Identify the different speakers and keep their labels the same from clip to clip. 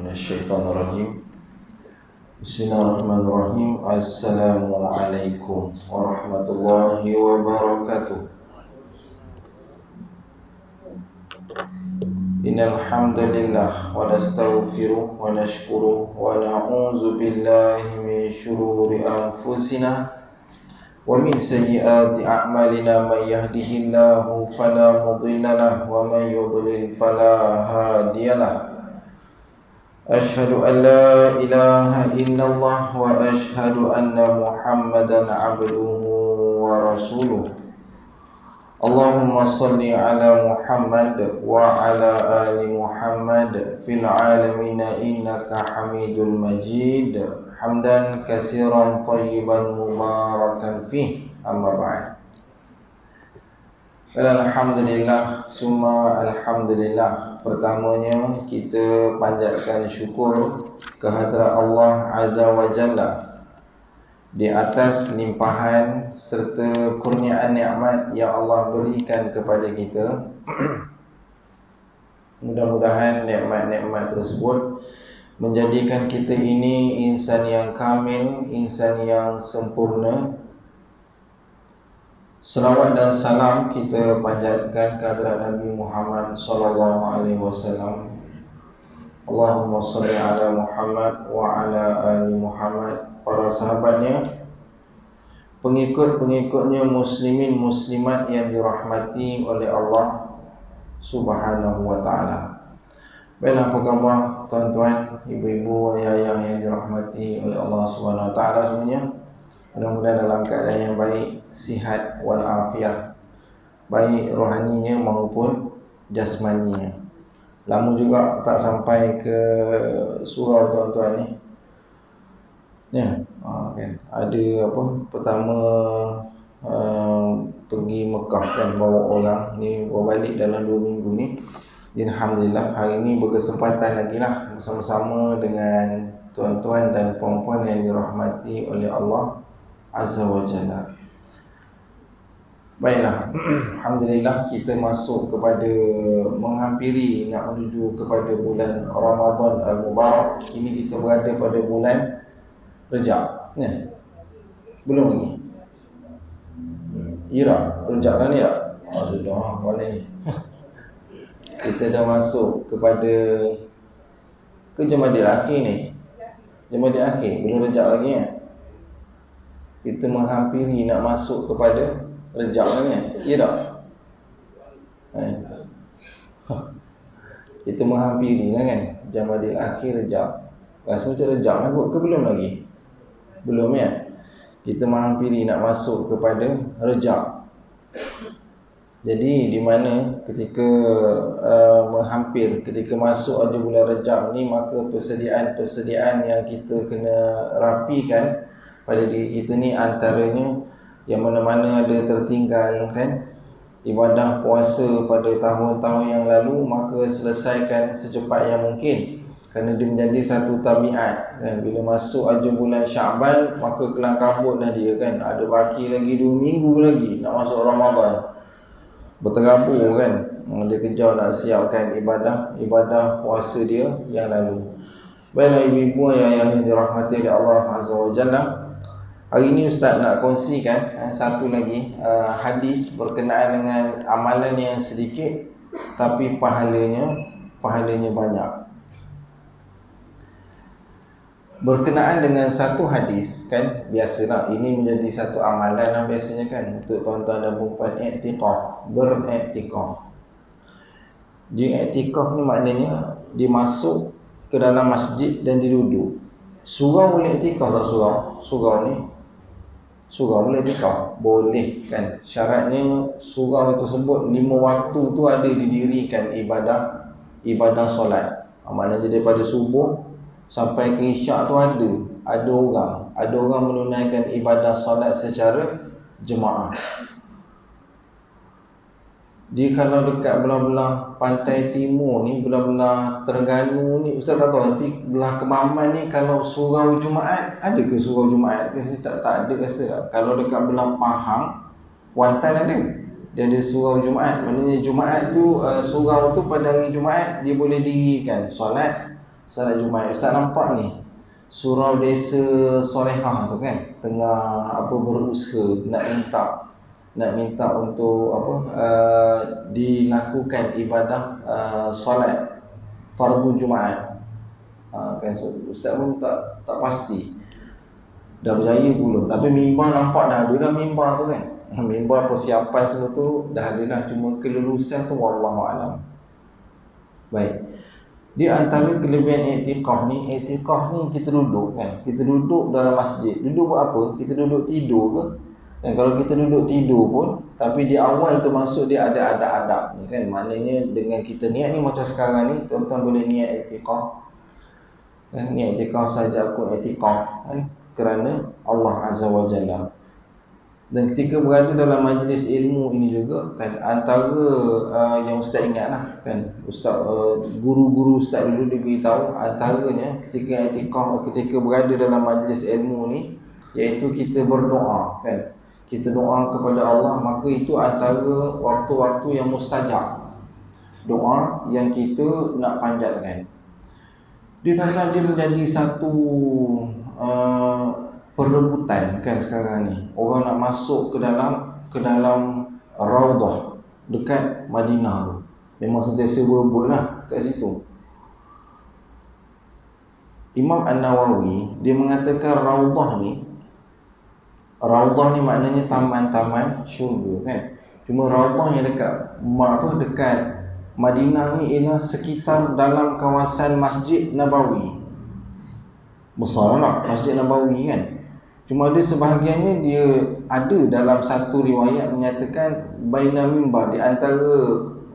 Speaker 1: minasyaitonir rajim. Bismillahirrahmanirrahim. Assalamualaikum warahmatullahi wabarakatuh. Innal hamdalillah wa nastaghfiruh wa nashkuruh wa na'udzu billahi min shururi anfusina wa min sayyiati a'malina. May yahdihillahu fala mudilla lahu wa may yudlil fala hadiya lahu. Ashhadu an la ilaha illallah wa ashhadu anna Muhammadan abduhu wa rasuluh. Allahumma salli ala Muhammad wa ala ali Muhammad fil alamin innaka Hamidul Majid, hamdan katsiran thayyiban mubarakan fih. Amma ba'd. Alhamdulillah, summa alhamdulillah. Pertamanya kita panjatkan syukur kehadrat Allah Azza wa Jalla di atas limpahan serta kurniaan nikmat yang Allah berikan kepada kita. Mudah-mudahan nikmat-nikmat tersebut menjadikan kita ini insan yang kamil, insan yang sempurna. Selawat dan salam kita panjatkan kehadrat Nabi Muhammad sallallahu alaihi wasallam. Allahumma salli ala Muhammad wa ala ali Muhammad, para sahabatnya, pengikut-pengikutnya, muslimin muslimat yang dirahmati oleh Allah Subhanahu wa taala. Baiklah, apa khabar tuan-tuan, ibu-ibu, ayah-ayah yang dirahmati oleh Allah Subhanahu wa taala semuanya? Mudah-mudahan dalam keadaan yang baik, sihat walafiat, baik rohaninya maupun jasmaninya. Lama juga tak sampai ke surau tuan-tuan ni. Ya, kan ada apa, pertama pergi Mekah kan, bawa orang ni, bawa balik dalam 2 minggu ni. Alhamdulillah, hari ni berkesempatan lagi lah bersama-sama dengan tuan-tuan dan puan-puan yang dirahmati oleh Allah Azza wa Jalla. Baiklah, alhamdulillah, kita masuk kepada, menghampiri, nak menuju kepada bulan Ramadan Al-Mubarak. Kini kita berada pada bulan Rejab, ya? Belum lagi? Ya, Rejab dah ni tak? Sudah, boleh. Kita dah masuk kepada ke Jumadil Akhir ni. Jumadil Akhir, belum Rejab lagi, ya? Kita menghampiri, nak masuk kepada Rejab ni, ya tak? Kita menghampiri kan, Jumadil Akhir, Rejab. Rasa macam Rejab lah kot ke belum lagi? Belum, ya? Kita menghampiri, nak masuk kepada Rejab. Jadi di mana ketika menghampir, ketika masuk aja bulan Rejab ni, maka persediaan-persediaan yang kita kena rapikan pada diri kita ni, antaranya yang mana-mana ada tertinggal kan ibadah puasa pada tahun-tahun yang lalu, maka selesaikan secepat yang mungkin, kerana dia menjadi satu tabiat kan. Bila masuk aja bulan Syaban, maka kelang kabut dah dia kan, ada baki lagi 2 minggu lagi nak masuk Ramadan, berterabur kan. Dia kejar nak siapkan ibadah puasa dia yang lalu. Baiklah ibu-ibu yang dirahmati oleh Allah Azza wa Jalla, hari ini Ustaz nak kongsikan satu lagi hadis berkenaan dengan amalan yang sedikit tapi pahalanya banyak. Berkenaan dengan satu hadis kan, biasalah ini menjadi satu amalan lah biasanya kan, untuk tuan-tuan dan puan i'tikaf, beriktikaf. Di i'tikaf ni maknanya dia masuk ke dalam masjid dan dia duduk. Surau boleh i'tikaf tak surau? Surau boleh i'tikaf? Boleh kan. Syaratnya surau tersebut 5 waktu tu ada didirikan ibadah solat. Maknanya daripada subuh sampai ke isyak tu ada orang menunaikan ibadah solat secara jemaah. Dia kalau dekat belah-belah pantai timur ni, belah-belah Terengganu ni, Ustaz tak tahu, tapi belah Kemaman ni kalau surau Jumaat, ada ke surau Jumaat ke sini? Tak ada rasa lah. Kalau dekat belah Pahang, Kuantan ada. Dia ada surau Jumaat. Maknanya Jumaat tu, surau tu pada hari Jumaat dia boleh dirikan solat Solat Jumaat. Ustaz nampak ni surau desa Solehah tu kan, tengah berusaha nak minta untuk dilakukan ibadah solat fardu Jumaat. Kan so, ustaz pun tak pasti dah berjaya belum, tapi mimbar nampak dah ada dah mimbar tu kan. Mimbar persiapan semua tu dah ada dah, cuma kelulusan tu wallahu alam. Baik. Di antara kelebihan i'tikaf ni kita duduk kan. Kita duduk dalam masjid. Duduk buat apa? Kita duduk tidur ke? Dan kalau kita duduk tidur pun, tapi di awal tu masuk dia ada adab-adab ni kan. Maknanya dengan kita niat ni macam sekarang ni, tuan-tuan boleh niat i'tikaf. Kan niat i'tikaf saja aku i'tikaf kan, kerana Allah Azza wa Jalla. Dan ketika berada dalam majlis ilmu ini juga kan, antara yang ustaz ingat lah kan, ustaz guru-guru ustaz dulu dia beritahu, antaranya ketika i'tikaf, ketika berada dalam majlis ilmu ni, iaitu kita berdoa kan, kita doa kepada Allah, maka itu antara waktu-waktu yang mustajab, doa yang kita nak panjatkan. Dia menjadi satu perebutan kan sekarang ni. Orang nak masuk ke dalam Raudah dekat Madinah tu. Memang sentiasa berebut lah kat situ. Imam An-Nawawi dia mengatakan Raudah ni maknanya taman-taman syurga kan. Cuma Raudah yang dekat Madinah ni ialah sekitar dalam kawasan Masjid Nabawi. Besar lah Masjid Nabawi kan. Cuma ada sebahagiannya dia ada dalam satu riwayat menyatakan baina mimbar, di antara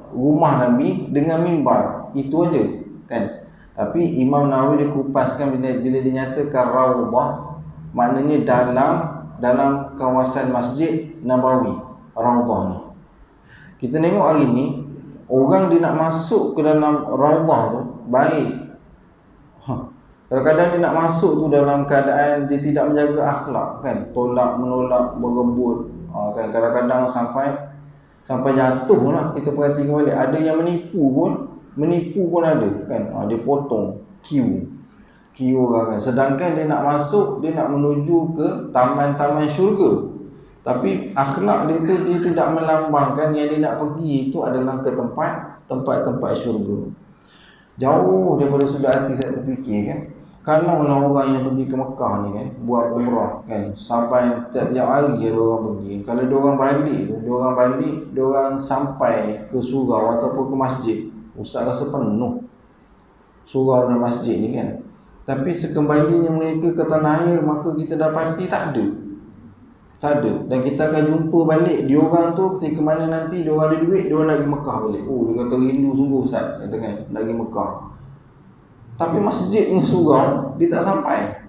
Speaker 1: rumah Nabi dengan mimbar, itu aja kan. Tapi Imam Nawawi dia kupaskan bila dinyatakan Raudah, maknanya dalam kawasan Masjid Nabawi, Raudah ni. Kita tengok hari ni orang dia nak masuk ke dalam Raudah tu baik. Kadang-kadang dia nak masuk tu dalam keadaan dia tidak menjaga akhlak kan, tolak menolak, berebut kan, kadang-kadang sampai jatuh lah. Kita perhatikan balik, ada yang menipu pun ada kan. Dia potong queue orang kan, sedangkan dia nak masuk, dia nak menuju ke taman-taman syurga, tapi akhlak dia tu dia tidak melambangkan yang dia nak pergi itu adalah ke tempat-tempat syurga. Jauh daripada sudah hati saya terfikir kan, kalau orang yang pergi ke Mekah ni kan, buat umrah kan, sampai tiap-tiap hari dia orang pergi. Kalau dia orang balik, dia orang sampai ke surau ataupun ke masjid, ustaz rasa penuh surau dan masjid ni kan. Tapi sekembalinya mereka ke tanah air, maka kita dapati tak ada. Dan kita akan jumpa balik dia orang tu ketika mana nanti dia orang ada duit, dia orang nak pergi Mekah balik. Dia kata rindu sungguh ustaz, kata kan, nak pergi Mekah. Tapi masjid ni surau dia tak sampai.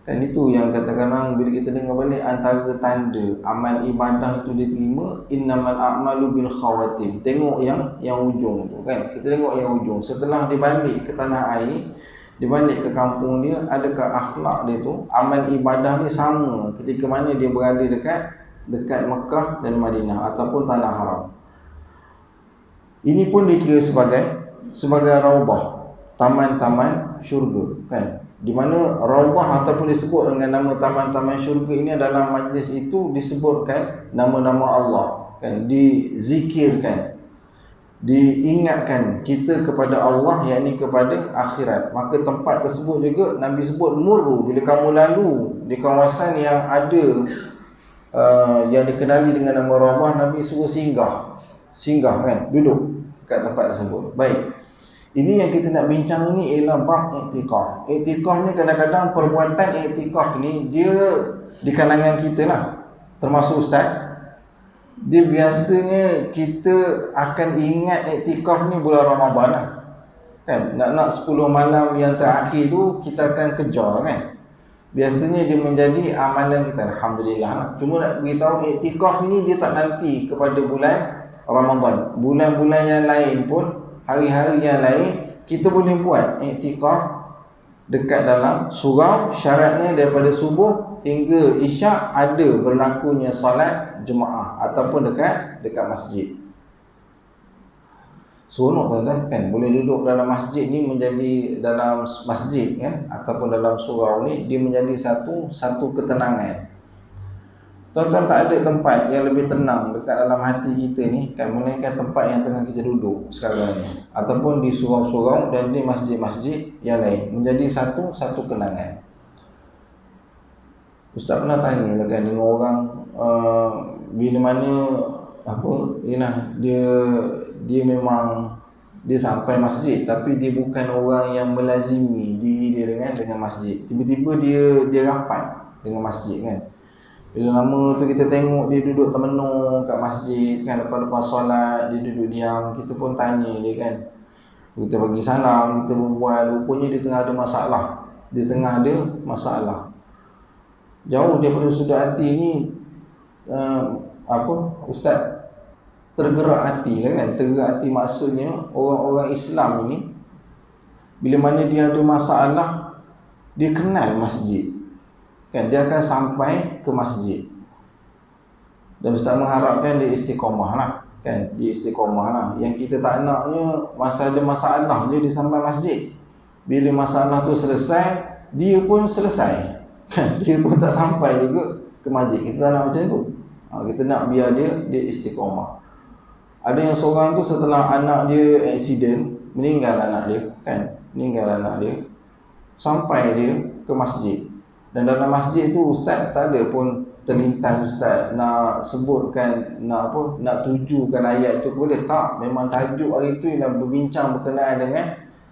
Speaker 1: Kan itu yang katakan bila kita dengar balik, antara tanda amal ibadah itu diterima, innamal a'malu bil khawatim. Tengok yang ujung tu kan. Kita tengok yang ujung. Setelah dia balik ke tanah air, dia balik ke kampung dia, adakah akhlak dia tu, amal ibadah dia sama ketika mana dia berada dekat Mekah dan Madinah ataupun tanah haram. Ini pun dikira sebagai Raudah, taman-taman syurga kan, di mana Raudah ataupun disebut dengan nama taman-taman syurga ini, dalam majlis itu disebutkan nama-nama Allah kan, dizikirkan, diingatkan kita kepada Allah, yakni kepada akhirat. Maka tempat tersebut juga Nabi sebut murru, bila kamu lalu di kawasan yang ada yang dikenali dengan nama Raudah, Nabi suruh singgah kan, duduk kat tempat tersebut. Baik, ini yang kita nak bincang ni ialah bab i'tikaf. I'tikaf ni kadang-kadang perbuatan i'tikaf ni dia di kalangan kita lah, termasuk ustaz, dia biasanya kita akan ingat i'tikaf ni bulan Ramadan lah kan. Nak 10 malam yang terakhir tu kita akan kejar kan. Biasanya dia menjadi amalan kita, alhamdulillah lah. Cuma nak beritahu, i'tikaf ni dia tak nanti kepada bulan Ramadan. Bulan-bulan yang lain pun, hari-hari yang lain, kita boleh buat i'tikaf dekat dalam surau. Syaratnya daripada subuh hingga isyak ada berlakunya solat jemaah ataupun dekat masjid. Seronok tuan-tuan kan, boleh duduk dalam masjid ni, menjadi dalam masjid kan, ataupun dalam surau ni, dia menjadi satu ketenangan. Tuan-tuan, tak ada tempat yang lebih tenang dekat dalam hati kita ni kan, melainkan tempat yang tengah kita duduk sekarang ni, ataupun di surau-surau dan di masjid-masjid yang lain, menjadi satu kenangan. Ustaz pernah tanya lah kan dengan orang, bila mana dia memang dia sampai masjid, tapi dia bukan orang yang melazimi diri dia dengan masjid. Tiba-tiba dia rapat dengan masjid kan. Bila lama tu kita tengok dia duduk termenung kat masjid kan, lepas solat dia duduk diam, kita pun tanya dia kan. Kita bagi salam, kita berbual, rupanya dia tengah ada masalah. Dia tengah ada masalah. Jauh daripada sudut hati ni, Ustaz tergerak hati lah kan. Tergerak hati maksudnya orang-orang Islam ini, bila mana dia ada masalah, dia kenal masjid kan, dia akan sampai ke masjid. Dan Ustaz mengharapkan dia istiqamah lah kan, dia istiqamah lah. Yang kita tak naknya masa ada masalah je dia sampai masjid, bila masalah tu selesai, dia pun selesai kan, dia pun tak sampai juga ke masjid. Kita tak nak macam tu. Kita nak biar dia istiqamah. Ada yang seorang tu setelah anak dia aksiden, meninggal anak dia kan, sampai dia ke masjid. Dan dalam masjid tu Ustaz tak ada pun terlintas Ustaz nak sebutkan, nak tujukan ayat tu boleh tak. Memang tajuk hari tu yang berbincang berkenaan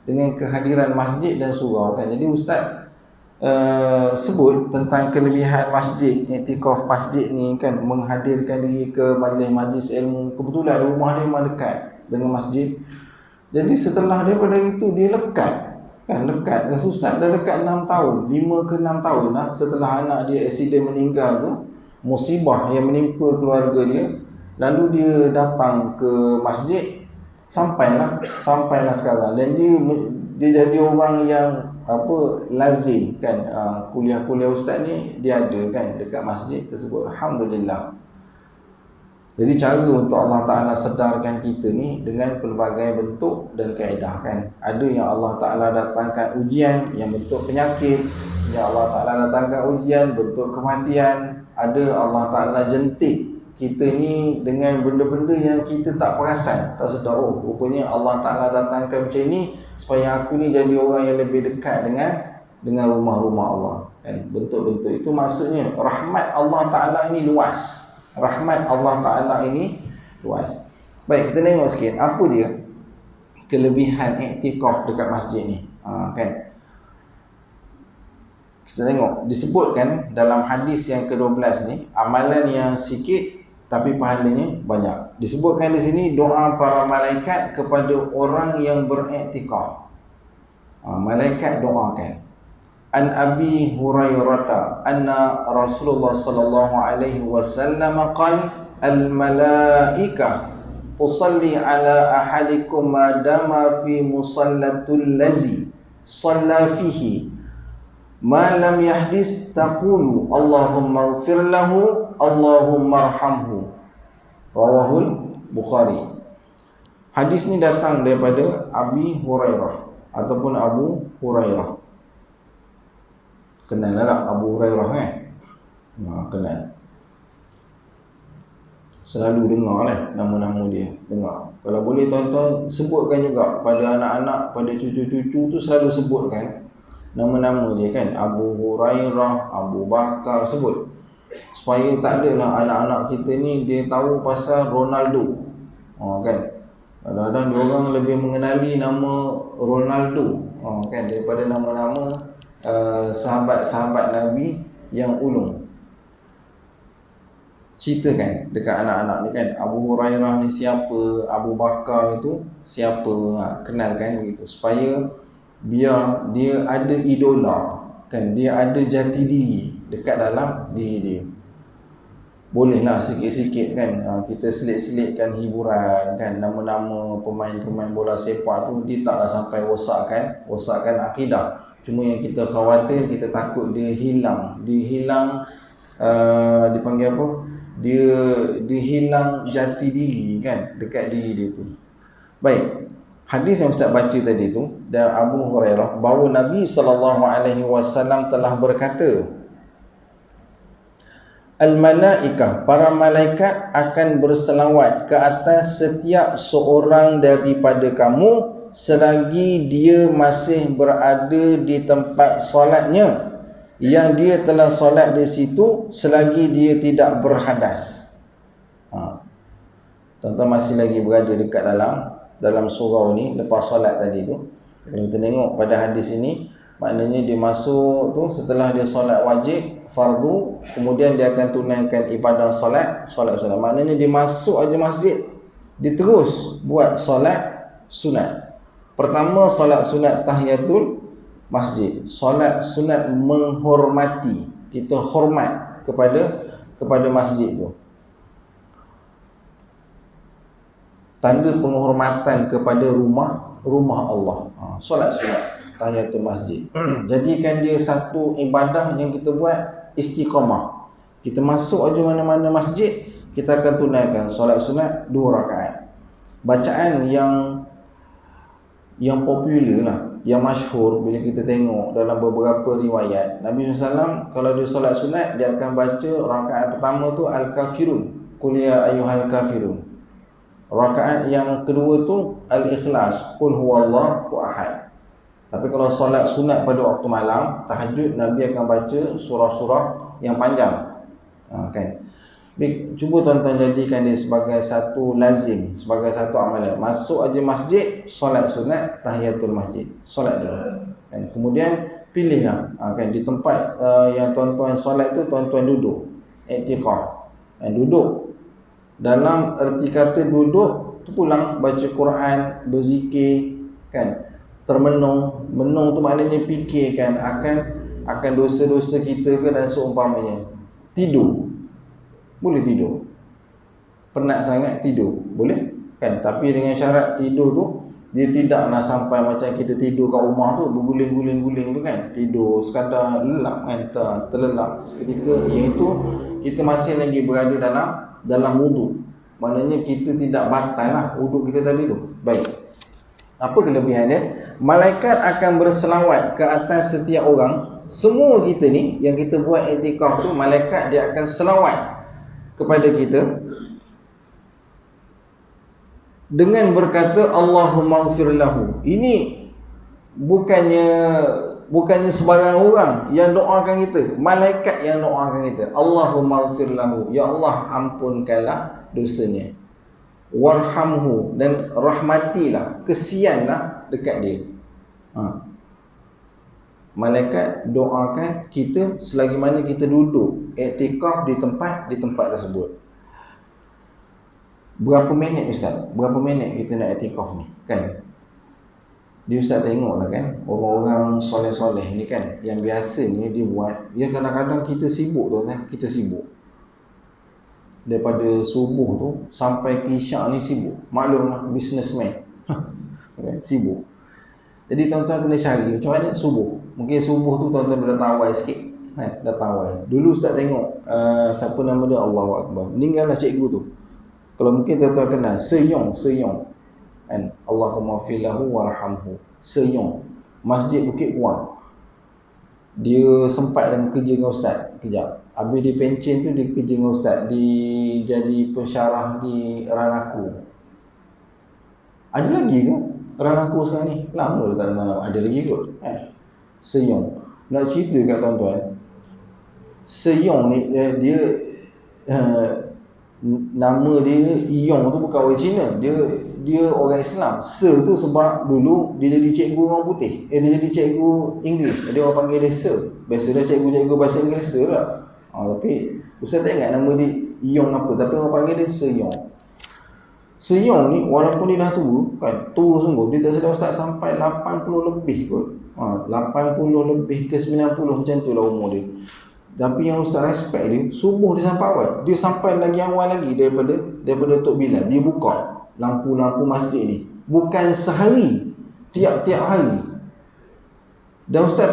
Speaker 1: dengan kehadiran masjid dan surau kan. Jadi Ustaz sebut tentang kelebihan masjid, iktikaf masjid ni kan, menghadirkan diri ke majlis-majlis ilmu. Kebetulan rumah dia memang dekat dengan masjid. Jadi setelah daripada itu dia lekat kan, rasa Ustaz dah dekat 6 tahun, 5 ke 6 tahun lah setelah anak dia aksiden meninggal tu, musibah yang menimpa keluarga dia, lalu dia datang ke masjid, sampailah sekarang. Dan dia jadi orang yang lazim kan, kuliah-kuliah Ustaz ni dia ada kan dekat masjid tersebut. Alhamdulillah. Jadi cara untuk Allah Ta'ala sedarkan kita ni dengan pelbagai bentuk dan kaedah kan. Ada yang Allah Ta'ala datangkan ujian yang bentuk penyakit, yang Allah Ta'ala datangkan ujian bentuk kematian. Ada Allah Ta'ala jentik kita ni dengan benda-benda yang kita tak perasan, tak sedar. Rupanya Allah Ta'ala datangkan macam ni supaya aku ni jadi orang yang lebih dekat dengan rumah-rumah Allah kan. Bentuk-bentuk itu maksudnya rahmat Allah Ta'ala ini luas. Rahmat Allah Ta'ala ini luas. Baik, kita tengok sikit apa dia kelebihan iktikaf dekat masjid ni kan. Kita tengok disebutkan dalam hadis yang ke-12 ni, amalan yang sikit tapi pahalanya banyak. Disebutkan di sini doa para malaikat kepada orang yang beriktikaf. Malaikat doakan. An Abi Hurairah anna Rasulullah sallallahu alaihi wasallam qala al malaikah tusalli ala ahadikum ma dama fi musallatul lazi shalla fihi ma lam yahdis taqulu Allahumma ighfir lahu Allahumma arhamhu. Rawahul Bukhari. Hadis ni datang daripada Abi Hurairah ataupun Abu Hurairah. Kenal tak Abu Hurairah kan? Kenal. Selalu dengar lah nama-nama dia. Dengar. Kalau boleh tuan-tuan sebutkan juga pada anak-anak, pada cucu-cucu tu selalu sebutkan nama-nama dia kan. Abu Hurairah, Abu Bakar, sebut. Supaya tak adalah anak-anak kita ni dia tahu pasal Ronaldo. Kan? Kadang-kadang dia orang lebih mengenali nama Ronaldo kan daripada nama-nama sahabat-sahabat Nabi yang ulung. Ceritakan dekat anak-anak ni kan, Abu Hurairah ni siapa, Abu Bakar itu siapa, kenalkan begitu supaya biar dia ada idola kan, dia ada jati diri dekat dalam diri dia. Bolehlah sikit-sikit kan kita selit-selitkan hiburan kan, nama-nama pemain-pemain bola sepak tu dia taklah sampai rosakkan akidah. Cuma yang kita khawatir, kita takut dia hilang, dipanggil apa? Dia hilang jati diri kan dekat diri dia tu. Baik, Hadis yang Ustaz baca tadi tu dari Abu Hurairah bahawa Nabi SAW telah berkata, Al-malaikah, para malaikat akan berselawat ke atas setiap seorang daripada kamu selagi dia masih berada di tempat solatnya yang dia telah solat di situ, selagi dia tidak berhadas. Tuan-tuan masih lagi berada dekat dalam surau ni lepas solat tadi tu. Kalau kita tengok pada hadis ini, maknanya dia masuk tu setelah dia solat wajib fardu, kemudian dia akan tunaikan ibadah solat. Maknanya dia masuk aja masjid, dia terus buat solat sunat. Pertama solat sunat tahiyatul masjid, solat sunat menghormati, kita hormat kepada masjid tu. Tanda penghormatan kepada rumah Allah. Solat sunat tahiyatul masjid. Jadikan dia satu ibadah yang kita buat istiqamah. Kita masuk aja mana-mana masjid, kita akan tunaikan solat sunat 2 rakaat. Bacaan yang popular lah, yang masyhur bila kita tengok dalam beberapa riwayat, Nabi SAW kalau dia solat sunat, dia akan baca rakaat pertama tu Al-Kafirun, Qul ya ayyuhal kafirun. Rakaat yang kedua tu Al-Ikhlas, Qul huwallahu ahad. Tapi kalau solat sunat pada waktu malam, tahajud, Nabi akan baca surah-surah yang panjang. Kan? Cuba tuan-tuan jadikan dia sebagai satu lazim, sebagai satu amalan. Masuk aja masjid, solat sunat tahiyatul masjid, solat dulu. Kan? Kemudian pilihlah, kan, di tempat yang tuan-tuan solat tu, tuan-tuan duduk, i'tikaf. Duduk. Dalam erti kata duduk tu pulang baca Quran, berzikir, kan? Termenung. Menung tu maknanya fikirkan akan dosa-dosa kita ke, dan seumpamanya. Tidur, boleh tidur. Penat sangat tidur, boleh, kan? Tapi dengan syarat tidur tu dia tidaklah sampai macam kita tidur kat rumah tu berguling-guling-guling tu, kan? Tidur sekadar lelap, kan? Terlelap seketika, iaitu kita masih lagi berada dalam wuduk. Maknanya kita tidak batal lah wuduk kita tadi tu. Baik. Apa kelebihannya? Malaikat akan berselawat ke atas setiap orang. Semua kita ni yang kita buat i'tikaf tu, malaikat dia akan selawat kepada kita dengan berkata Allahumma ighfir lahu. Ini bukannya sebarang orang yang doakan kita, malaikat yang doakan kita. Allahumma ighfir lahu, ya Allah ampunkanlah dosanya. Warhamhu, dan rahmatilah, kesianlah dekat dia. Malaikat doakan kita selagi mana kita duduk i'tikaf di tempat tersebut. Berapa minit Ustaz? Berapa minit kita nak i'tikaf ni, kan? Dia Ustaz tengoklah, kan, orang-orang soleh-soleh ni, kan, yang biasanya dia buat, dia kadang-kadang kita sibuk tu, kan, kita sibuk daripada subuh tu sampai ke isyak ni sibuk. Maklumlah, businessman. Okay, sibuk. Jadi tuan-tuan kena cari macam mana subuh. Mungkin subuh tu tuan-tuan dah tawai sikit, dah tawai. Dulu Ustaz tengok siapa nama dia, Allahu Akbar, meninggallah cikgu tu. Kalau mungkin tuan-tuan kenal Seyong, kan, Allahumma fillahu warhamhu. Seyong, Masjid Bukit Kuang. Dia sempat dalam kerja dengan Ustaz kejap. Habis dia pencen tu, dia kerja dengan Ustaz, dia jadi pensyarah di Ranaku. Ada lagi ke Ranaku sekarang ni? Lama dah tak ada. Ada lagi kot, Seyong. Nak cerita kat tuan-tuan, Seyong ni dia nama dia Yong tu bukan orang Cina, dia orang Islam. Se tu sebab dulu dia jadi cikgu orang putih. Dia jadi cikgu English. Dia orang panggil dia Sir. Biasa dah cikgu-cikgu bahasa Inggeris Sir lah. Tapi Ustaz tak ingat nama dia Yong apa, tapi orang panggil dia Sir Yong. Sir Yong ni walaupun dia dah tua, kan, tua sungguh, dia tak sedar Ustaz sampai 80 lebih kot. 80 lebih ke 90 macam tu lah umur dia. Tapi yang Ustaz respect dia, subuh dia sampai awal. Dia sampai lagi awal lagi daripada Tok Bilal. Dia buka lampu-lampu masjid ni. Bukan sehari, tiap-tiap hari. Dan Ustaz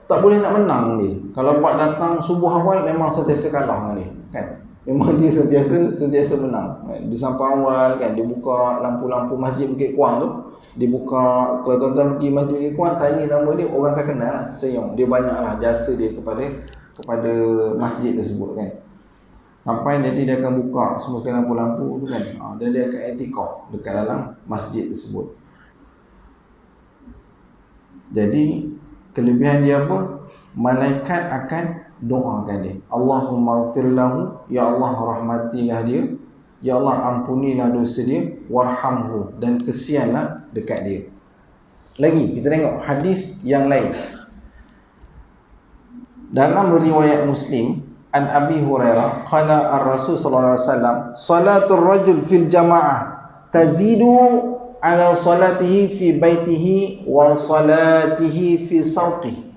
Speaker 1: tak boleh nak menang dia. Kalau buat datang subuh awal, memang sentiasa kalah dengan dia, kan. Memang dia sentiasa menang. Dia sampai awal, kan, dia buka lampu-lampu Masjid Bukit Kuang tu. dibuka. Kalau tuan-tuan pergi Masjid Ikhwan, tanya nama dia, orang akan kenal lah. Senyum, dia banyaklah jasa dia kepada masjid tersebut kan. Sampai jadi dia akan buka semua lampu-lampu tu kan. Dan dia akan i'tikaf dekat dalam masjid tersebut. Jadi kelebihan dia apa? Malaikat akan doakan dia, Allahumma ighfir lahu, ya Allah rahmatilah dia, ya Allah ampunilah dosa dia, warhamhu, dan kesianlah dekat dia. Lagi kita tengok hadis yang lain. Dalam riwayat Muslim, an Abi Hurairah qala ar-Rasul sallallahu alaihi wasallam, salatul rajul fil jamaah tazidu ala salatihi fi baitihi wa salatihi fi sawqihi.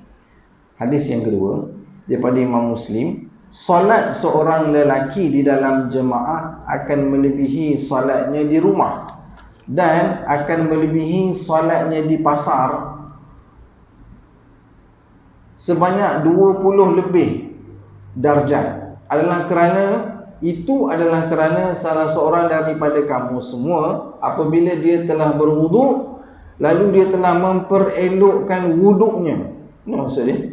Speaker 1: Hadis yang kedua daripada Imam Muslim, solat seorang lelaki di dalam jemaah akan melebihi solatnya di rumah dan akan melebihi solatnya di pasar sebanyak 20 lebih darjat. Adalah kerana salah seorang daripada kamu semua apabila dia telah berwuduk lalu dia telah memperelokkan wuduknya. Ini maksud dia,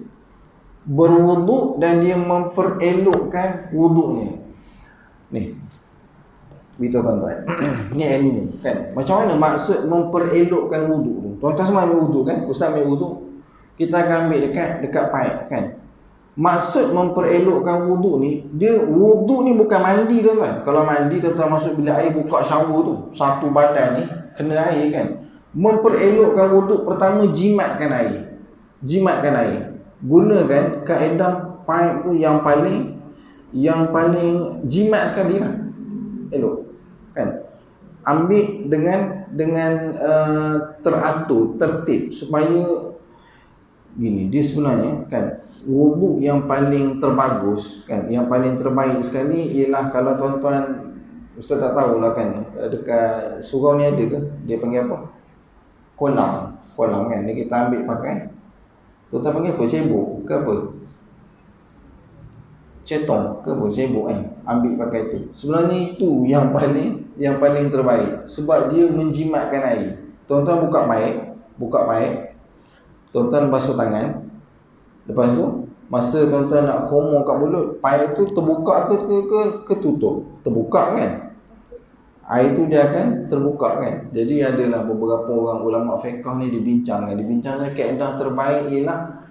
Speaker 1: berwuduk dan dia memperelokkan wuduknya. Ni beritahu tuan-tuan. Ni ilmu kan. Macam mana maksud memperelokkan wuduk tu? Tuan-tuan semua ambil wuduk kan? Ustaz ambil wuduk, kita akan ambil dekat paip kan. Maksud memperelokkan wuduk ni, dia wuduk ni bukan mandi tuan-tuan. Kalau mandi tuan-tuan masuk bilik air, buka shower tu, satu badan ni kena air kan. Memperelokkan wuduk, pertama jimatkan air. Gunakan kaedah paip tu yang paling jimat sekali lah. Elok kan. Ambil dengan teratur, tertib, supaya gini, dia sebenarnya kan wuduk yang paling terbagus kan, yang paling terbaik sekali ialah kalau tuan-tuan, Ustaz tak tahulah kan, dekat surau ni ada ke, dia panggil apa, kolam kan, ni kita ambil pakai, tuan-tuan panggil apa, cebok ke apa, cetong ke apa, cebok kan, ambil pakai tu. Sebenarnya itu yang paling terbaik, sebab dia menjimatkan air. Tuan-tuan buka paip, tuan-tuan basuh tangan. Lepas tu masa tuan-tuan nak komor kat mulut, paip tu terbuka ke tutup? Terbuka kan, air tu dia akan terbuka kan. Jadi adalah beberapa orang ulama fiqh ni dibincangkan kaedah terbaik ialah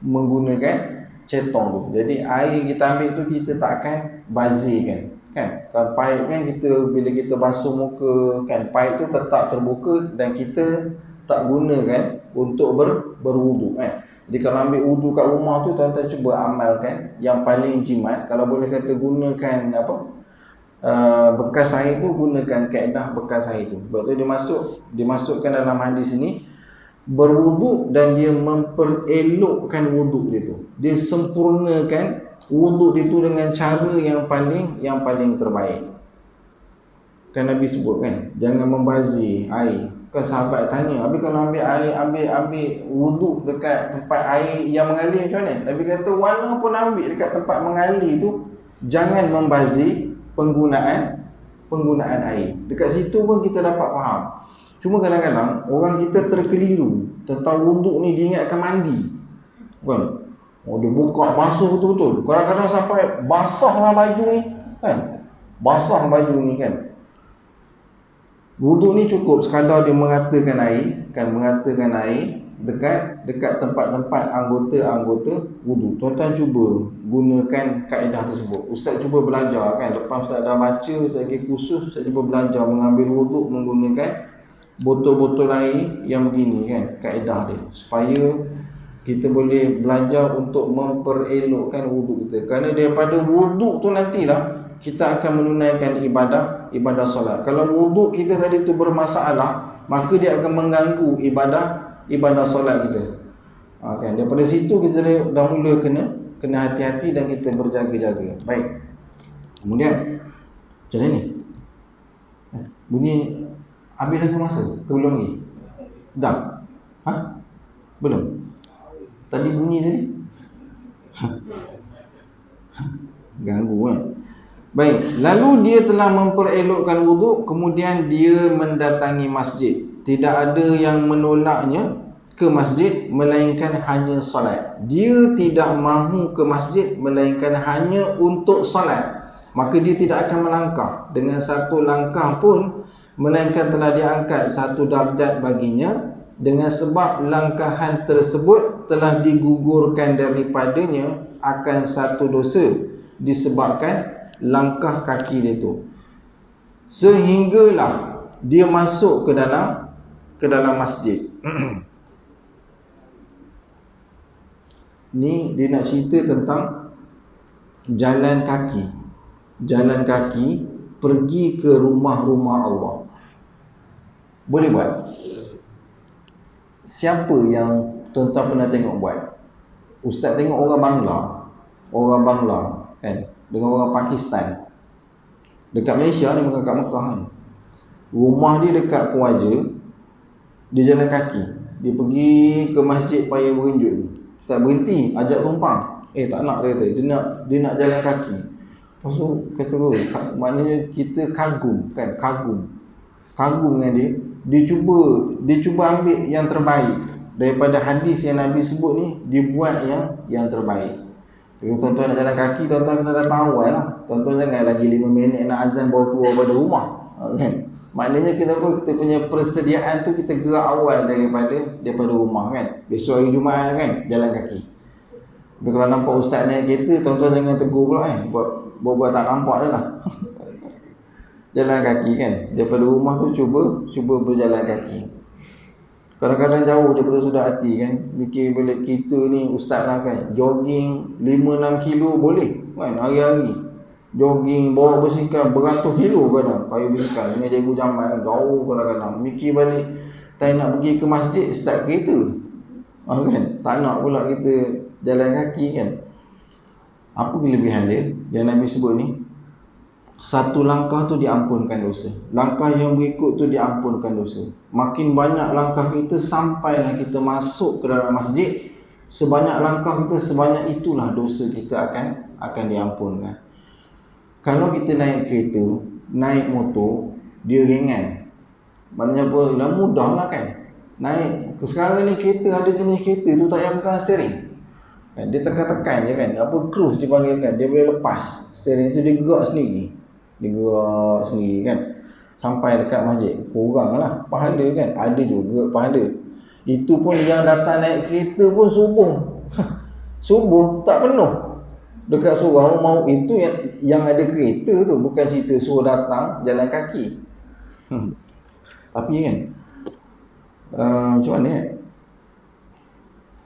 Speaker 1: menggunakan cetong tu. Jadi air kita ambil tu kita tak akan bazirkan kan. Kalau paip kan, kita bila kita basuh muka kan, paip tu tetap terbuka dan kita tak gunakan untuk berwuduk kan. Jadi kalau ambil wudu kat rumah tu, tuan-tuan cuba amalkan yang paling jimat. Kalau boleh kata gunakan bekas air tu, gunakan kaedah bekas air tu. Sebab tu dimasukkan dalam hadis ini, berwuduk dan dia memperelokkan wuduk dia tu. Dia sempurnakan wuduk dia tu dengan cara yang paling terbaik. Kan Nabi sebut kan, jangan membazir air. Kan sahabat tanya, habis kalau ambil air, ambil wuduk dekat tempat air yang mengalir macam mana? Nabi kata, walaupun ambil dekat tempat mengalir tu, jangan membazir penggunaan air. Dekat situ pun kita dapat faham. Cuma kadang-kadang orang kita terkeliru tentang wuduk ni, dia ingatkan mandi kan. Dia buka basuh betul-betul. Kadang-kadang sampai basahlah baju ni kan. Basah baju ni kan. Wuduk ni cukup sekadar dia meratakan air dekat tempat-tempat anggota wuduk. Tuan-tuan cuba gunakan kaedah tersebut. Ustaz cuba belajar kan, lepas Ustaz dah baca, Ustaz lagi khusus, Ustaz cuba belajar mengambil wuduk menggunakan botol-botol air yang begini kan, kaedah dia, supaya kita boleh belajar untuk memperelokkan wuduk kita. Kerana daripada wuduk tu nantilah kita akan menunaikan ibadah solat. Kalau wuduk kita tadi tu bermasalah, maka dia akan mengganggu ibadah solat kita. Kan, daripada situ kita dah mula kena hati-hati dan kita berjaga-jaga. Baik. Kemudian macam ni. Bunyi habis lagi masa ke belum lagi? Dah. Belum. Tadi bunyi tadi. Ganggu kan. Baik, lalu dia telah memperelokkan wuduk, kemudian dia mendatangi masjid. tidak ada yang menolaknya ke masjid melainkan hanya solat. Dia tidak mahu ke masjid melainkan hanya untuk solat, maka dia tidak akan melangkah dengan satu langkah pun melainkan telah diangkat satu darjat baginya, dengan sebab langkahan tersebut telah digugurkan daripadanya akan satu dosa disebabkan langkah kaki dia tu, sehinggalah dia masuk ke dalam masjid. Ni dia nak cerita tentang jalan kaki pergi ke rumah-rumah Allah. Boleh buat? Siapa yang tuan-tuan pernah tengok buat? Ustaz tengok orang Bangla kan, dengan orang Pakistan dekat Malaysia ni, bukan kat Mekah ni. Rumah dia dekat Puaja, dia jalan kaki. Dia pergi ke masjid Paya Berenjut ni, tak berhenti, ajak tumpang. Tak nak, dia kata dia nak jalan kaki. Lepas tu kata, maknanya kita kagum dengan dia. Dia cuba ambil yang terbaik daripada hadis yang Nabi sebut ni, dia buat yang terbaik. Kalau tuan-tuan nak jalan kaki, tuan-tuan kena datang awal lah. Tuan-tuan jangan lagi 5 minit nak azan baru keluar pada rumah, kan? Maknanya kita punya persediaan tu, kita gerak awal daripada rumah, kan? Besok hari Jumaat kan, jalan kaki. Tapi kalau nampak ustaz naik kereta, tuan-tuan jangan tegur pula, buat tak nampak je lah. Jalan kaki, kan? Daripada rumah tu cuba berjalan kaki. Kadang-kadang jauh daripada sudah hati, kan? Fikir balik kita ni ustaz lah, kan? Jogging 5-6 kilo boleh, kan? Hari-hari jogging, bawa basikal beratus kilo kadang, kayu basikal dengan cikgu Jamal, jauh kadang-kadang. Mikir balik tak nak pergi ke masjid, start kereta, kan? Tak nak pula kita jalan kaki, kan? Apa kelebihan dia yang Nabi sebut ni? Satu langkah tu diampunkan dosa, langkah yang berikut tu diampunkan dosa. Makin banyak langkah kita sampailah kita masuk ke dalam masjid, sebanyak langkah kita, sebanyak itulah dosa kita akan diampunkan. Kalau kita naik kereta, naik motor, dia ringan, maknanya apa? Dah mudah lah, kan? Naik. Sekarang ni kereta, ada jenis kereta tu tak payah pegang steering, kan? Dia tekan-tekan je, kan? Cruise dipanggil, kan? Dia boleh lepas steering tu, dia gerak sendiri, kan? Sampai dekat masjid. Kurang lah pahala, kan? Ada juga pahala. Itu pun yang datang naik kereta pun subuh tak penuh. Dekat surau mau itu yang ada kereta tu, bukan cerita suruh datang jalan kaki. Tapi kan, macam mana?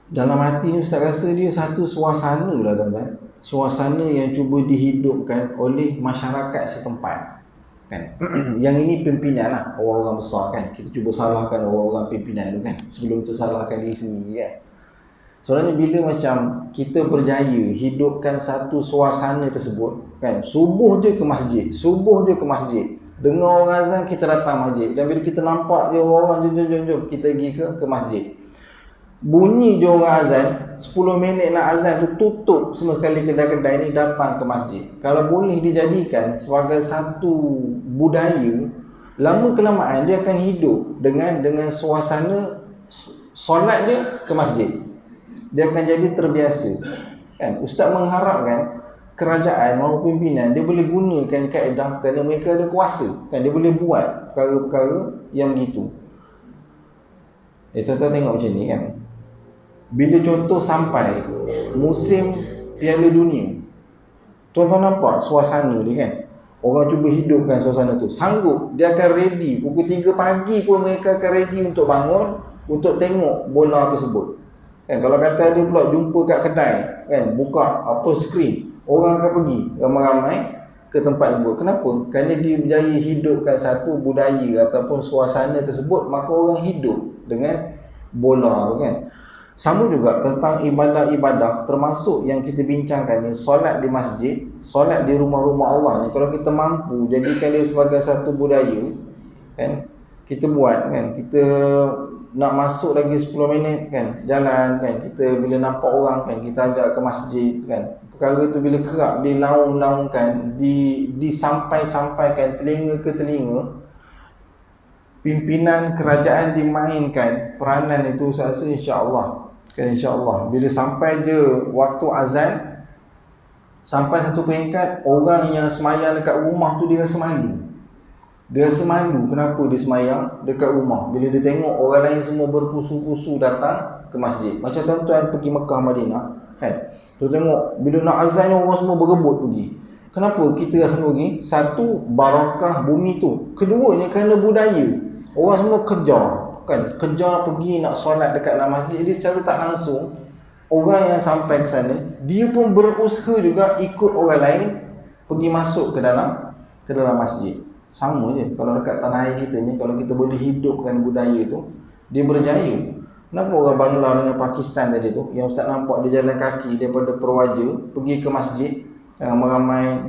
Speaker 1: Dalam hati ni Ustaz rasa dia satu suasana lah, tuan-tuan. Suasana yang cuba dihidupkan oleh masyarakat setempat, kan? Yang ini pimpinan lah, orang-orang besar, kan? Kita cuba salahkan orang-orang pimpinan tu, kan? Sebelum kita salahkan diri sendiri, kan? Soalnya bila macam kita berjaya hidupkan satu suasana tersebut, kan? Subuh je ke masjid, dengar orang azan kita datang masjid. Dan bila kita nampak dia orang, jom kita pergi ke masjid. Bunyi je orang azan, 10 minit nak azan tu, tutup semua sekali kedai-kedai ni, datang ke masjid. Kalau boleh dijadikan sebagai satu budaya, lama kelamaan dia akan hidup dengan suasana solat dia ke masjid. Dia akan jadi terbiasa, kan? Ustaz mengharapkan kerajaan maupun pimpinan dia boleh gunakan kaedah, kerana mereka ada kuasa, kan? Dia boleh buat perkara-perkara yang begitu. Tuan-tuan tengok macam ni, kan? Bila contoh sampai musim Piala Dunia, tuan-tuan nampak suasana dia, kan? Orang cuba hidupkan suasana tu, sanggup, dia akan ready. Pukul 3 pagi pun mereka akan ready untuk bangun, untuk tengok bola tersebut, kan? Kalau kata dia pula jumpa kat kedai, kan, buka skrin, orang akan pergi ramai-ramai ke tempat tersebut. Kenapa? Kerana dia berjaya hidupkan satu budaya ataupun suasana tersebut, maka orang hidup dengan bola tu, kan? Sama juga tentang ibadah-ibadah, termasuk yang kita bincangkan ni, solat di masjid, solat di rumah-rumah Allah ni. Kalau kita mampu jadikan dia sebagai satu budaya, kan, kita buat, kan? Kita nak masuk lagi 10 minit, kan, jalan, kan? Kita bila nampak orang, kan, kita ajak ke masjid, kan? Perkara tu bila kerap dilaung-laungkan, disampai-sampaikan telinga ke telinga, pimpinan kerajaan dimainkan peranan itu, saya rasa insya-Allah. Kan insya-Allah bila sampai je waktu azan, sampai satu peringkat orang yang semayang dekat rumah tu dia rasa malu. Dia rasa malu. Kenapa dia semayang dekat rumah bila dia tengok orang lain semua berpusu-pusu datang ke masjid. Macam tuan-tuan pergi Mekah Madinah kan, tu tengok bila nak azan orang semua berebut pergi. Kenapa kita rasa pergi? Satu, barakah bumi tu. Keduanya kerana budaya. Orang semua kejar kan, kejar pergi nak solat dekat dalam masjid. Jadi secara tak langsung orang yang sampai ke sana, dia pun berusaha juga ikut orang lain pergi masuk ke dalam masjid. Sama je kalau dekat tanah air kita ni, kalau kita boleh hidupkan budaya tu, dia berjaya. Kenapa orang Bangla dengan Pakistan tadi tu, yang Ustaz nampak dia jalan kaki daripada Perwaja pergi ke masjid, ramai-ramai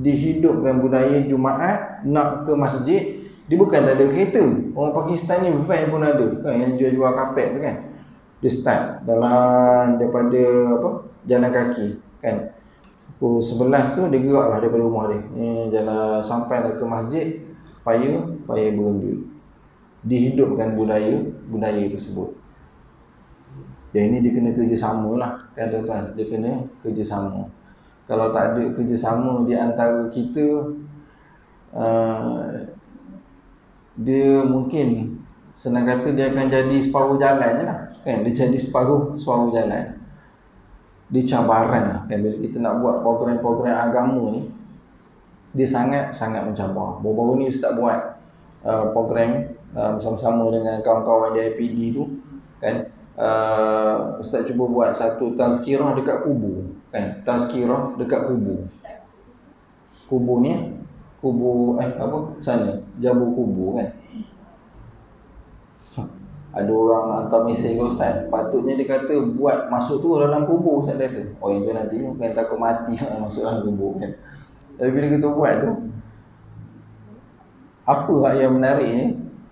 Speaker 1: dihidupkan budaya Jumaat nak ke masjid. Dia bukan tak ada kereta. Orang Pakistan ni van pun ada kan, yang jual-jual kapet tu kan. Dia start dalam daripada jalan kaki kan. Pukul 11 tu dia geraklah daripada rumah dia. Jalan sampailah ke masjid, paya berundut. Dihidupkan budaya tersebut. Yang ini dia kena kerjasama lah kan tuan-tuan. Dia kena kerjasama. Kalau tak ada kerjasama di antara kita, dia mungkin senang kata dia akan jadi separuh jalan je lah kan. Dia jadi separuh jalan. Dia cabaran lah kan. Bila kita nak buat program-program agama ni, dia sangat mencabar. Baru-baru ni Ustaz buat program bersama-sama dengan kawan-kawan di IPD tu kan. Ustaz cuba buat satu tazkirah dekat kubur kan. Tazkirah dekat kubur. Kubur ni sana Jabur kubur kan. Ada orang hantar mesej ke Ustaz, patutnya dia kata buat masuk tu dalam kubur. Ustaz kata, oh yang tu nanti bukan takut mati nak masuk dalam kubur kan. Tapi bila kita buat tu, apa yang menarik ni?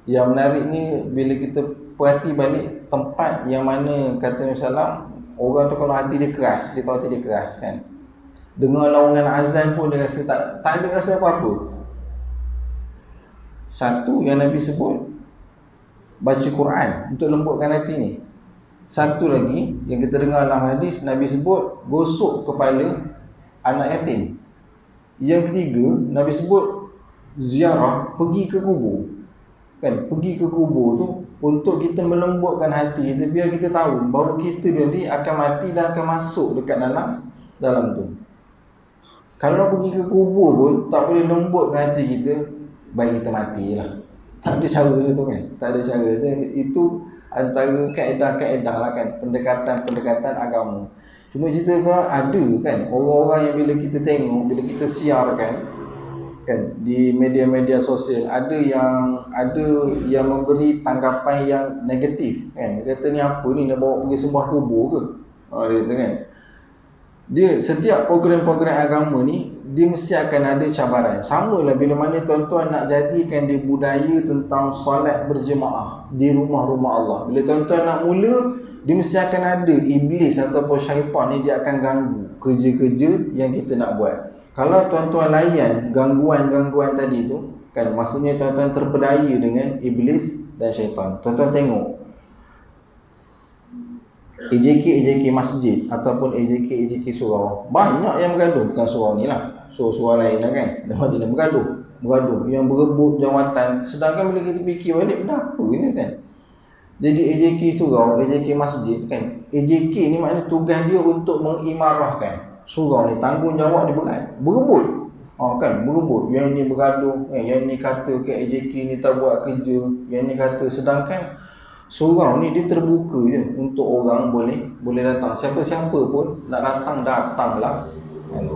Speaker 1: Yang menarik ni bila kita perhati balik tempat yang mana kata Nabi SAW, orang tu kalau hati dia keras, dia tahu hati dia keras kan. Dengar laungan azan pun dia rasa tak ada rasa apa-apa. Satu yang Nabi sebut, baca Quran untuk lembutkan hati ni. Satu lagi yang kita dengar dalam hadis, Nabi sebut gosok kepala anak yatim. Yang ketiga, Nabi sebut ziarah, pergi ke kubur kan. Pergi ke kubur tu untuk kita melembutkan hati kita, biar kita tahu bahawa kita nanti akan mati dan akan masuk dekat dalam tu. Kalau pergi ke kubur pun tak boleh lembutkan hati kita, baik kita matilah. Tak ada cara dia tu kan. Tak ada cara dia. Itu antara kaedah-kaedah lah kan, pendekatan agama. Cuma cerita tu ada kan orang-orang yang bila kita tengok, bila kita siarkan kan di media-media sosial, ada yang memberi tanggapan yang negatif kan. Dia kata ni apa ni, nak bawa pergi sembah kubur ke? Dia kata kan. Dia setiap program-program agama ni dia mesti akan ada cabaran. Samalah bila mana tuan-tuan nak jadikan dia budaya tentang solat berjemaah di rumah-rumah Allah. Bila tuan-tuan nak mula, dia mesti akan ada iblis ataupun syaitan ni, dia akan ganggu kerja-kerja yang kita nak buat. Kalau tuan-tuan layan gangguan-gangguan tadi tu kan, maksudnya tuan-tuan terpedaya dengan iblis dan syaitan. Tuan-tuan tengok AJK masjid ataupun AJK surau, banyak yang bergaduh. Bukan surau ni lah, surau lain lah kan. Dia bergaduh yang berebut jawatan. Sedangkan bila kita fikir balik, kenapa ni kan. Jadi AJK surau, AJK masjid kan, AJK ni maknanya tugas dia untuk mengimarahkan. Surau ni tanggungjawab dia berat, berebut kan, berebut. Yang ni bergaduh kan, yang ni kata ke AJK ni tak buat kerja, yang ni kata. Sedangkan surau ni dia terbuka je untuk orang boleh datang. Siapa-siapa pun nak datanglah kan,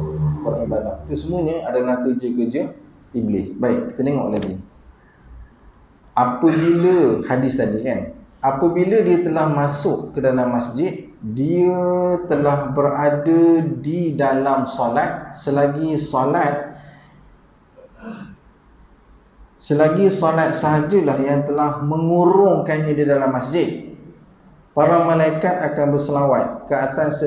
Speaker 1: beribadah. Itu semuanya adalah kerja-kerja iblis. Baik, kita tengok lagi. Apabila hadis tadi kan, apabila dia telah masuk ke dalam masjid, dia telah berada di dalam solat selagi solat sahajalah yang telah mengurungkannya di dalam masjid. Para malaikat akan berselawat ke atas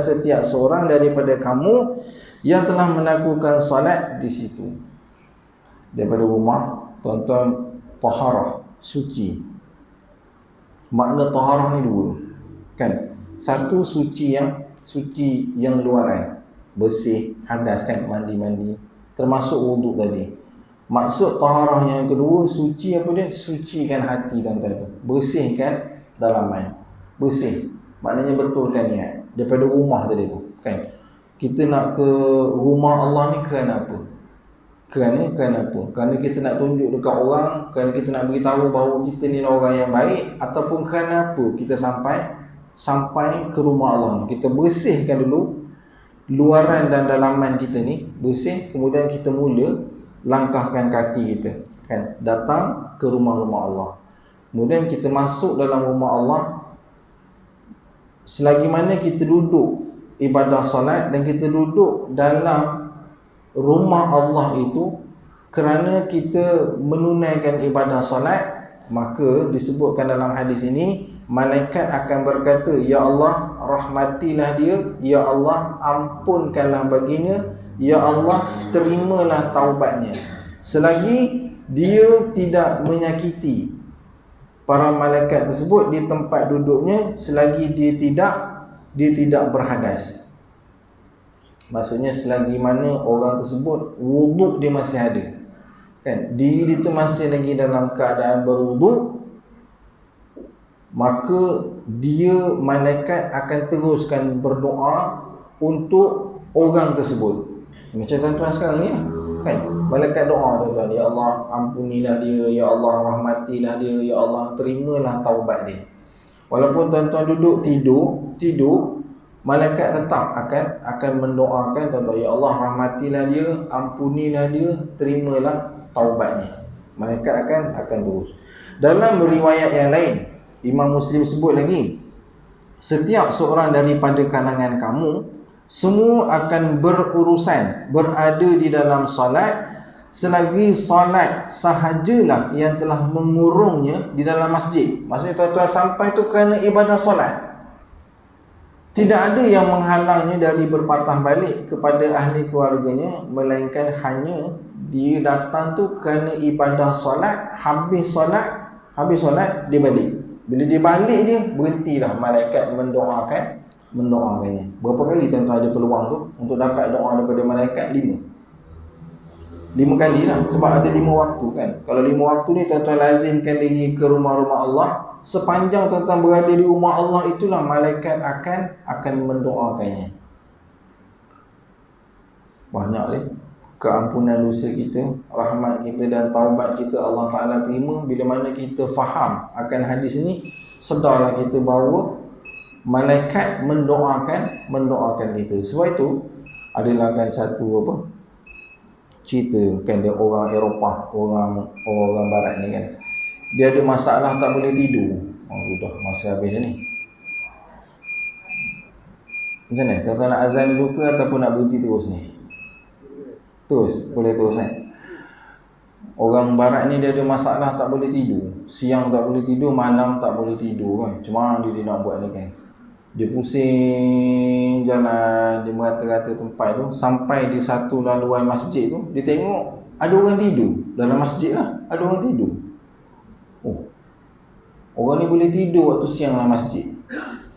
Speaker 1: setiap seorang daripada kamu yang telah melakukan solat di situ. Daripada rumah Tuan-tuan, taharah, suci. Makna taharah ni dua, kan? Satu suci yang luaran, bersih, hadas, kan, mandi, termasuk wuduk tadi. Maksud taharah yang kedua, suci apa dia? Sucikan hati tuan-tuan tu, bersihkan dalaman. Bersih maknanya betulkan niat daripada rumah tadi tu, kan? Kita nak ke rumah Allah ni kerana apa? Kerana apa? Kerana kita nak tunjuk dekat orang, kerana kita nak beritahu bahawa kita ni orang yang baik, ataupun kerana apa kita sampai ke rumah Allah ni? Kita bersihkan dulu luaran dan dalaman kita ni, bersih, kemudian kita mula langkahkan kaki kita, kan, datang ke rumah-rumah Allah. Kemudian kita masuk dalam rumah Allah. Selagi mana kita duduk ibadah solat dan kita duduk dalam rumah Allah itu kerana kita menunaikan ibadah solat, maka disebutkan dalam hadis ini, malaikat akan berkata, ya Allah, rahmatilah dia, ya Allah, ampunkanlah baginya, ya Allah, terimalah taubatnya. Selagi dia tidak menyakiti para malaikat tersebut di tempat duduknya, selagi dia tidak berhadas. Maksudnya selagi mana orang tersebut wuduk dia masih ada, kan, diri itu masih lagi dalam keadaan berwuduk, maka dia, malaikat akan teruskan berdoa untuk orang tersebut. Macam tuan-tuan sekarang ni lah, kan, malaikat doa tuan-tuan, ya Allah, ampunilah dia, ya Allah, rahmatilah dia, ya Allah, terimalah taubat dia. Walaupun tuan-tuan duduk tidur, malaikat tetap akan mendoakan tuan-tuan, ya Allah, rahmatilah dia, ampunilah dia, terimalah taubatnya. Malaikat akan terus. Dalam riwayat yang lain, Imam Muslim sebut lagi, setiap seorang daripada kalangan kamu semua akan berurusan berada di dalam solat selagi solat sahajalah yang telah mengurungnya di dalam masjid. Maksudnya tuan-tuan sampai tu kerana ibadah solat, tidak ada yang menghalangnya dari berpatah balik kepada ahli keluarganya, melainkan hanya dia datang tu kerana ibadah solat. Habis solat dia balik. Bila dia balik je, berhentilah malaikat mendoakannya. Berapa kali tuan-tuan ada peluang tu untuk dapat doa daripada malaikat? 5 kali lah. Sebab ada 5 waktu, kan. Kalau 5 waktu ni tuan-tuan lazimkan diri ke rumah-rumah Allah, sepanjang tuan-tuan berada di rumah Allah itulah malaikat akan mendoakannya. Banyak ni keampunan dosa kita, rahmat kita dan taubat kita Allah Ta'ala terima bila mana kita faham akan hadis ni. Sedarlah kita bahawa malaikat mendoakan kita. Sebab itu adalah kan satu cerita, kan, dia orang Eropah, orang barat ni, kan, dia ada masalah tak boleh tidur. Dah masa habis ni. Macam mana? Tuan-tuan nak azan dulu ke ataupun nak berhenti terus ni? Boleh terus, kan? Orang barat ni dia ada masalah tak boleh tidur. Siang tak boleh tidur, malam tak boleh tidur, kan. Cuma dia nak buat ni, kan. Dia pusing jalan, dia merata-rata tempat tu, sampai di satu laluan masjid tu, dia tengok ada orang tidur dalam masjid lah. Ada orang tidur. Orang ni boleh tidur waktu siang dalam masjid.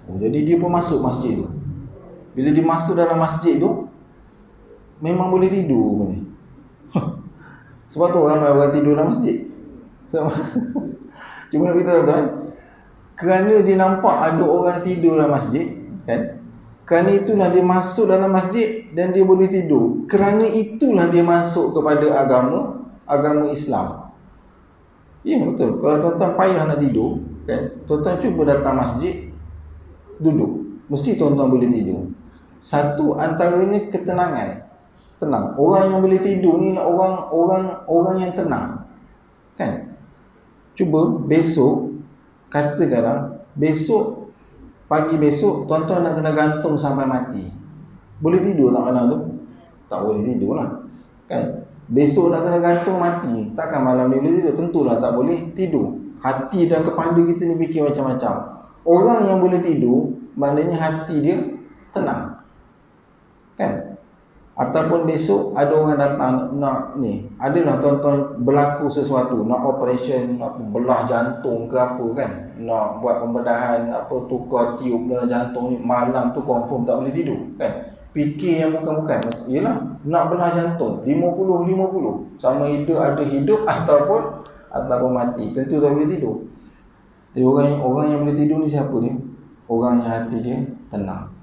Speaker 1: Jadi dia pun masuk masjid tu. Bila dia masuk dalam masjid tu, memang boleh tidur ni. Sebab tu ramai orang tidur dalam masjid. Cuma nak beritahu tuan, kerana dia nampak ada orang tidur dalam masjid, kan, kerana itulah dia masuk dalam masjid dan dia boleh tidur. Kerana itulah dia masuk kepada agama Islam. Ya, betul. Kalau tuan-tuan payah nak tidur, kan, tuan-tuan cuba datang masjid, duduk, mesti tuan-tuan boleh tidur. Satu antaranya ketenangan. Tenang. Orang yang boleh tidur ni orang yang tenang, kan. Cuba besok, katakanlah besok, pagi besok tuan-tuan nak kena gantung sampai mati. Boleh tidur tak malam tu? Tak boleh tidur lah, kan. Besok nak kena gantung mati, takkan malam ni boleh tidur? Tentulah tak boleh tidur. Hati dan kepala kita ni fikir macam-macam. Orang yang boleh tidur, maknanya hati dia tenang, kan. Ataupun besok ada orang datang nak ni, adalah tuan-tuan berlaku sesuatu, nak operation, nak belah jantung ke apa kan, nak buat pembedahan, apa tukar tiup dalam jantung ni, malam tu confirm tak boleh tidur kan. Fikir yang bukan-bukan. Yelah, nak belah jantung 50-50, sama ada hidup ataupun mati, tentu tak boleh tidur. Jadi orang yang boleh tidur ni siapa dia? Orang yang hati dia tenang.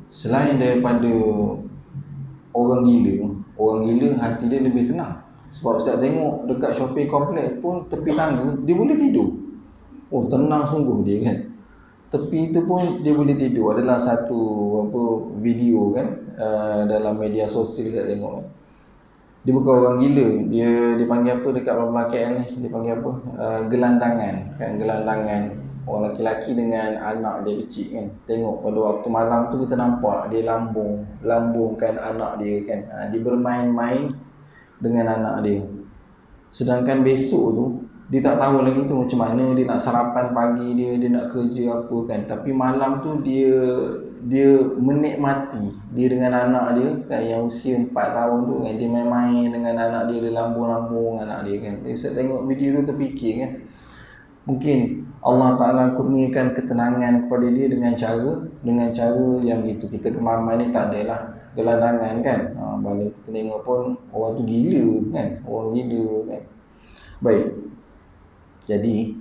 Speaker 1: Selain daripada orang gila hati dia lebih tenang. Sebab Ustaz tengok dekat shopping complex pun tepi tangga dia boleh tidur. Oh, tenang sungguh dia kan. Tepi itu pun dia boleh tidur. Adalah satu video kan, dalam media sosial saya tengok. Dia bukan orang gila, dia panggil apa dekat Belah KL ni, dia panggil apa, gelandangan kan, gelandangan. Orang lelaki dengan anak dia kecil kan. Tengok pada waktu malam tu kita nampak dia lambungkan anak dia kan. Dia bermain-main dengan anak dia. Sedangkan besok tu dia tak tahu lagi tu macam mana dia nak sarapan pagi dia nak kerja apa kan. Tapi malam tu dia menikmati dia dengan anak dia kan, yang usia 4 tahun tu kan. Dia main-main dengan anak dia lambung-lambung anak dia kan. Jadi saya tengok video tu terfikir kan, mungkin Allah Ta'ala kurniakan ketenangan kepada dia dengan cara yang begitu. Kita kemaman ni tak adalah gelandangan kan. Balik kita tengok pun orang tu gila kan, orang gila kan. Baik, jadi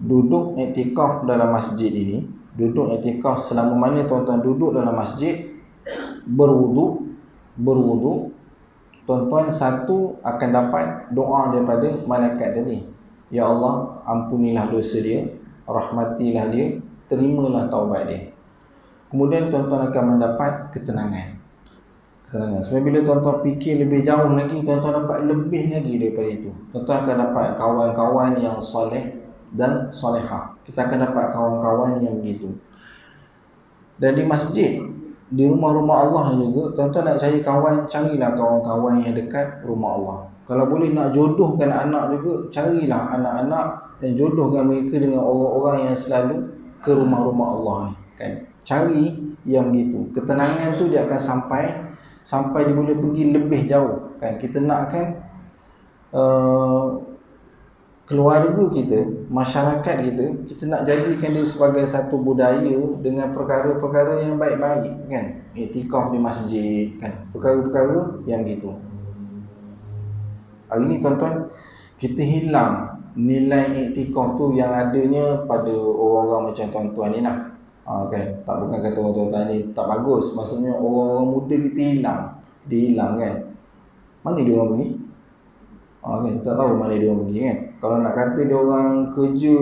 Speaker 1: duduk iktikaf dalam masjid ini, duduk iktikaf selama mana tuan-tuan duduk dalam masjid, berwuduk, tuan-tuan satu akan dapat doa daripada malaikat tadi. Ya Allah, ampunilah dosa dia, rahmatilah dia, terimalah taubat dia. Kemudian tuan-tuan akan mendapat ketenangan. Sebab bila tuan-tuan fikir lebih jauh lagi, tuan-tuan dapat lebih lagi daripada itu. Tuan-tuan akan dapat kawan-kawan yang soleh dan solehah. Kita akan dapat kawan-kawan yang begitu. Dan di masjid, di rumah-rumah Allah juga, tuan-tuan nak cari kawan, carilah kawan-kawan yang dekat rumah Allah. Kalau boleh nak jodohkan anak juga, carilah anak-anak dan jodohkan mereka dengan orang-orang yang selalu ke rumah-rumah Allah ni kan. Cari yang begitu. Ketenangan tu dia akan sampai dia boleh pergi lebih jauh kan. Kita nakkan keluarga kita, masyarakat kita nak jadikan dia sebagai satu budaya dengan perkara-perkara yang baik-baik kan. Iktikaf di masjid kan, perkara-perkara yang gitu. Hari ni tuan-tuan, kita hilang nilai iktikaf tu yang adanya pada orang-orang macam tuan-tuan ni lah. Kan? Tak, bukan kata orang tuan-tuan ni tak bagus, maksudnya orang-orang muda kita hilang. Dia hilang kan. Mana dia orang pergi? Kan? Tak tahu mana dia orang pergi kan. Kalau nak kata dia orang kerja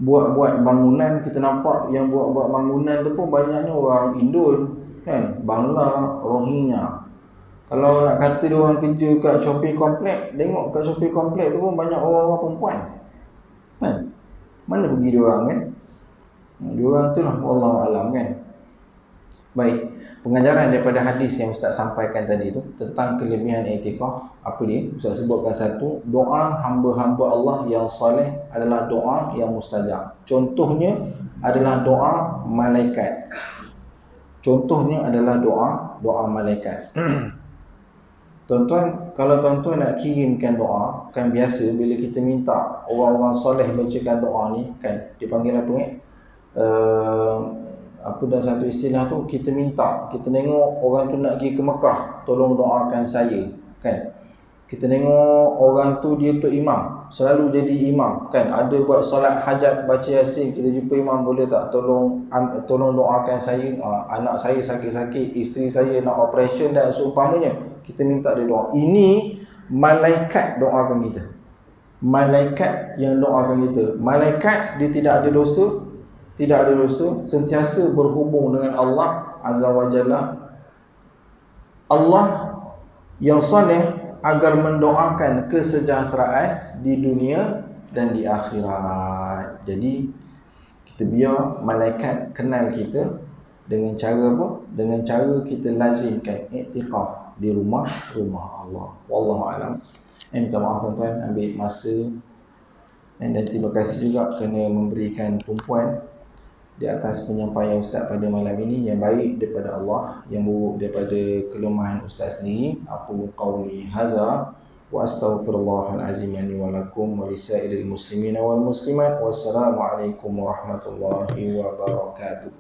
Speaker 1: buat-buat bangunan, kita nampak yang buat-buat bangunan tu pun banyaknya orang Indon kan, Bangla, Rohingya. Kalau nak kata dia orang kerja kat shopping complex, tengok kat shopping complex tu pun banyak orang-orang perempuan kan. Mana pergi dia orang kan? Dia orang tu lah wallahualam kan. Baik, pengajaran daripada hadis yang Ustaz sampaikan tadi tu tentang kelebihan iktikaf, apa dia? Ustaz sebutkan satu, doa hamba-hamba Allah yang soleh adalah doa yang mustajab. Contohnya adalah doa malaikat. Contohnya adalah doa malaikat. Tuan-tuan, kalau tuan-tuan nak kirimkan doa, kan biasa bila kita minta orang-orang soleh bacakan doa ni kan, dipanggil apa ni? Apa dalam satu istilah tu, kita minta, kita tengok orang tu nak pergi ke Mekah, tolong doakan saya kan. Kita tengok orang tu dia tu imam, selalu jadi imam kan. Ada buat solat hajat, baca yasin, kita jumpa imam, boleh tak tolong doakan saya, anak saya sakit-sakit, isteri saya nak operation dan seumpamanya. Kita minta dia doa. Ini malaikat doakan kita. Malaikat yang doakan kita. Malaikat dia tidak ada dosa, sentiasa berhubung dengan Allah Azza wa Jalla. Allah yang soleh agar mendoakan kesejahteraan di dunia dan di akhirat. Jadi kita biar malaikat kenal kita dengan cara apa? Dengan cara kita lazimkan iktikaf di rumah Allah. Wallahu a'lam. Minta maaf tuan-tuan ambil masa, dan terima kasih juga kerana memberikan tumpuan di atas penyampaian Ustaz pada malam ini, yang baik daripada Allah, yang buruk daripada kelemahan Ustaz sendiri. Aku qauli hadza wa astaghfirullahal azim li wa lakum wa lisairil muslimina wal muslimat. Wassalamualaikum warahmatullahi wabarakatuh.